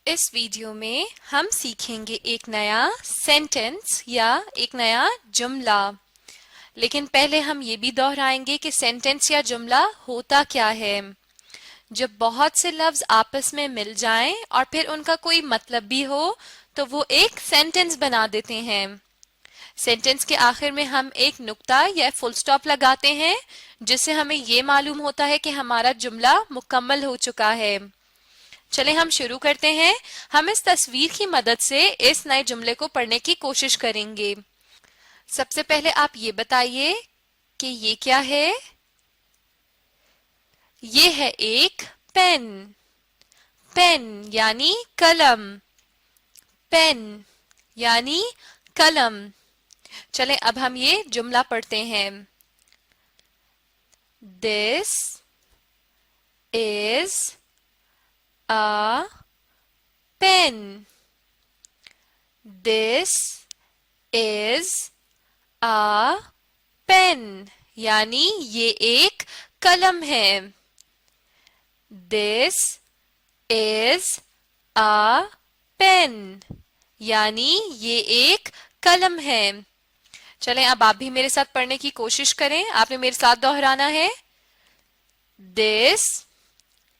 इस वीडियो में हम सीखेंगे एक नया सेंटेंस या एक नया जुमला। लेकिन पहले हम ये भी दोहराएंगे कि सेंटेंस या जुमला होता क्या है। जब बहुत से लफ्ज आपस में मिल जाएं और फिर उनका कोई मतलब भी हो तो वो एक सेंटेंस बना देते हैं। सेंटेंस के आखिर में हम एक नुक्ता या फुल स्टॉप लगाते हैं जिससे हमें ये मालूम होता है कि हमारा जुमला मुकम्मल हो चुका है। चले हम शुरू करते हैं। हम इस तस्वीर की मदद से इस नए जुमले को पढ़ने की कोशिश करेंगे। सबसे पहले आप ये बताइए कि ये क्या है। ये है एक पेन। पेन यानी कलम। पेन यानी कलम। चलें अब हम ये जुमला पढ़ते हैं। This is a pen. This is a pen. यानी ये एक कलम है। This is a pen. यानी ये एक कलम है। चलें अब आप भी मेरे साथ पढ़ने की कोशिश करें। आपने मेरे साथ दोहराना है। This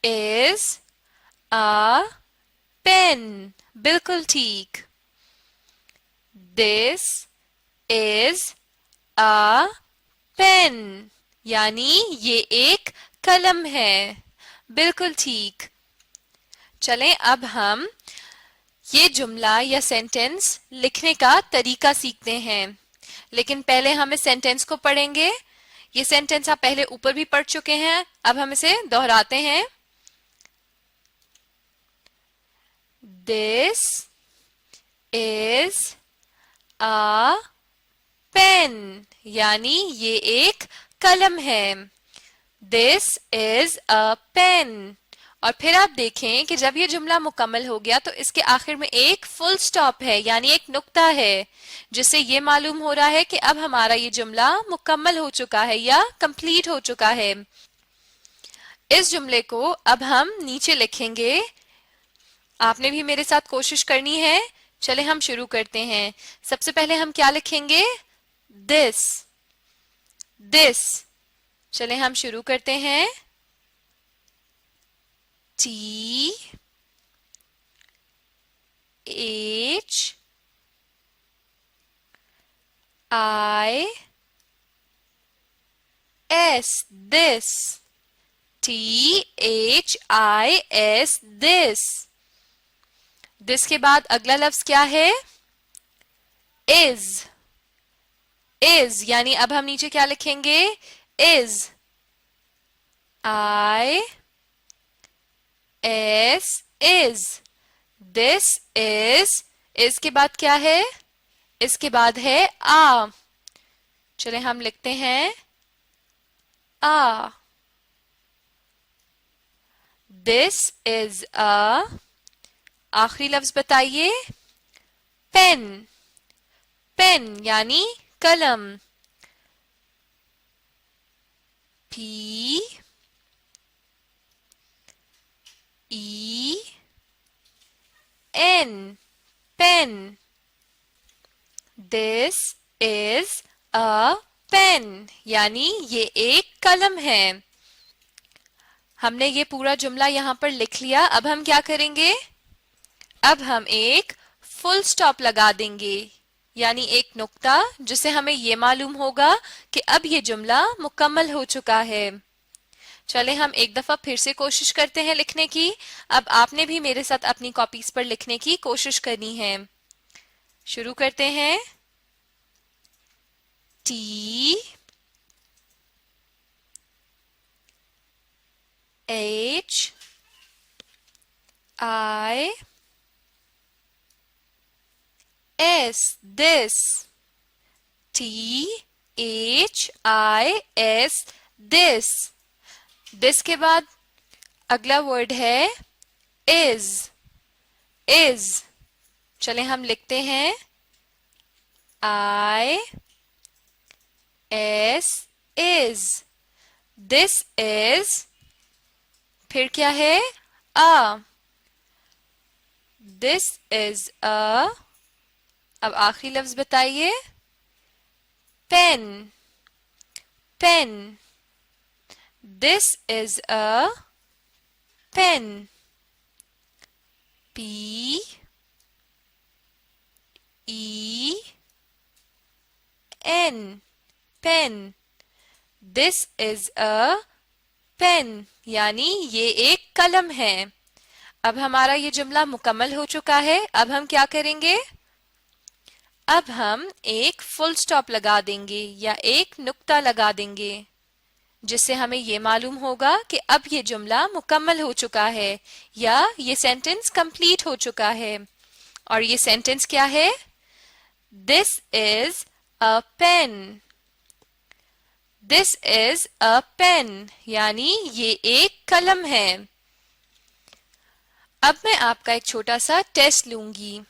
is a pen. बिल्कुल ठीक। This is a pen. यानी ये एक कलम है। बिल्कुल ठीक। चलें अब हम ये जुमला या सेंटेंस लिखने का तरीका सीखते हैं। लेकिन पहले हम इस सेंटेंस को पढ़ेंगे। ये सेंटेंस आप पहले ऊपर भी पढ़ चुके हैं, अब हम इसे दोहराते हैं। This is a pen. यानी ये एक कलम है। This is a pen. और फिर आप देखें कि जब ये जुमला मुकम्मल हो गया तो इसके आखिर में एक फुल स्टॉप है यानी एक नुक्ता है जिससे ये मालूम हो रहा है कि अब हमारा ये जुमला मुकम्मल हो चुका है या कंप्लीट हो चुका है। इस जुमले को अब हम नीचे लिखेंगे। आपने भी मेरे साथ कोशिश करनी है। चले हम शुरू करते हैं। सबसे पहले हम क्या लिखेंगे? दिस। दिस। चले हम शुरू करते हैं। T H I S this. T H I S this. This के बाद अगला लफ्ज क्या है? is. is यानी अब हम नीचे क्या लिखेंगे? is. I S is. This is के बाद क्या है? इसके बाद है आ। चले हम लिखते हैं आ। This is a। आखिरी लफ्ज बताइए। पेन। पेन यानी कलम। P E N pen. This is a pen. यानी ये एक कलम है। हमने ये पूरा जुमला यहाँ पर लिख लिया। अब हम क्या करेंगे? अब हम एक फुल स्टॉप लगा देंगे यानी एक नुक्ता जिससे हमें ये मालूम होगा कि अब ये जुमला मुकम्मल हो चुका है। चले हम एक दफा फिर से कोशिश करते हैं लिखने की। अब आपने भी मेरे साथ अपनी कॉपीज पर लिखने की कोशिश करनी है। शुरू करते हैं। T H I S this. T H I S this. This के बाद अगला वर्ड है is. is. चले हम लिखते हैं I S is. This is। फिर क्या है? a। This is a, अब आखिरी लफ्ज बताइए, pen, pen. This is a pen. P E N, pen. This is a pen, यानी ये एक कलम है. अब हमारा ये जुमला मुकम्मल हो चुका है. अब हम क्या करेंगे? अब हम एक फुल स्टॉप लगा देंगे या एक नुक्ता लगा देंगे, जिससे हमें ये मालूम होगा कि अब ये जुमला मुकम्मल हो चुका है या ये सेंटेंस कंप्लीट हो चुका है. और ये सेंटेंस क्या है? This is a pen. This is a pen, यानी ये एक कलम है. अब मैं आपका एक छोटा सा टेस्ट लूंगी.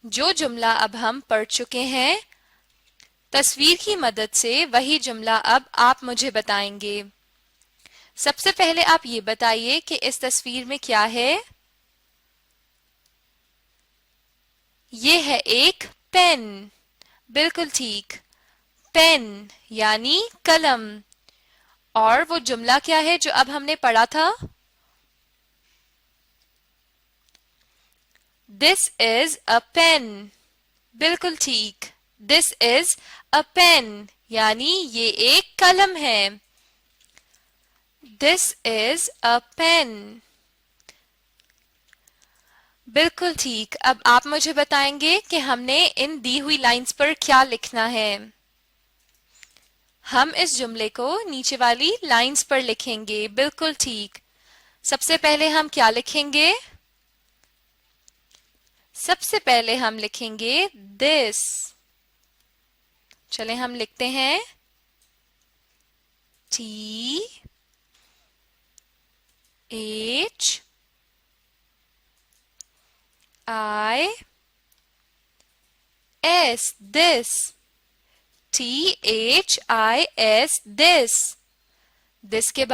जो जुमला अब हम पढ़ चुके हैं, तस्वीर की मदद से वही जुमला अब आप मुझे बताएंगे. सबसे पहले आप ये बताइए कि इस तस्वीर में क्या है? ये है एक पेन. बिल्कुल ठीक, पेन यानी कलम. और वो जुमला क्या है जो अब हमने पढ़ा था? This is a pen. बिल्कुल ठीक, This is a pen, यानी ये एक कलम है. This is a pen. बिल्कुल ठीक. अब आप मुझे बताएंगे कि हमने इन दी हुई लाइंस पर क्या लिखना है. हम इस जुमले को नीचे वाली लाइंस पर लिखेंगे. बिल्कुल ठीक. सबसे पहले हम क्या लिखेंगे? सबसे पहले हम लिखेंगे this. चलें हम लिखते हैं T H I S, this. T H I S, this. This के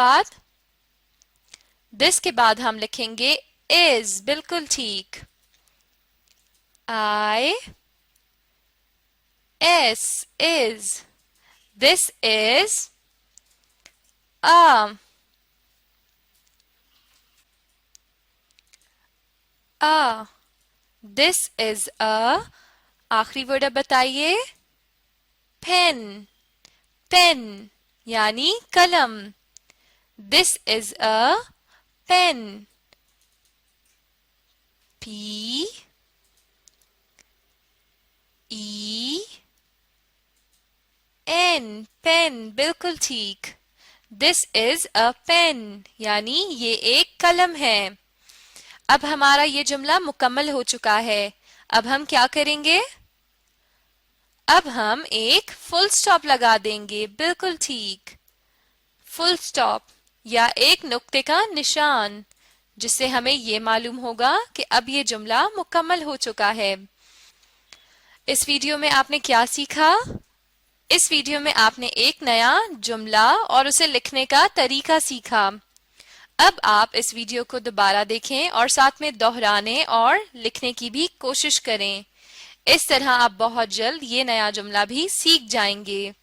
बाद हम लिखेंगे is. बिल्कुल ठीक. I S, is. This is a. This is a. आखिरी वर्ड अब बताइए. पेन, पेन यानी कलम. This is a pen. P E N, pen. बिल्कुल ठीक. This is a pen, यानी ये एक कलम है. अब हमारा ये जुमला मुकम्मल हो चुका है. अब हम क्या करेंगे? अब हम एक फुल स्टॉप लगा देंगे. बिल्कुल ठीक, फुल स्टॉप या एक नुक्ते का निशान, जिससे हमें ये मालूम होगा कि अब ये जुमला मुकम्मल हो चुका है. इस वीडियो में आपने क्या सीखा? इस वीडियो में आपने एक नया जुमला और उसे लिखने का तरीका सीखा. अब आप इस वीडियो को दोबारा देखें और साथ में दोहराने और लिखने की भी कोशिश करें. इस तरह आप बहुत जल्द ये नया जुमला भी सीख जाएंगे.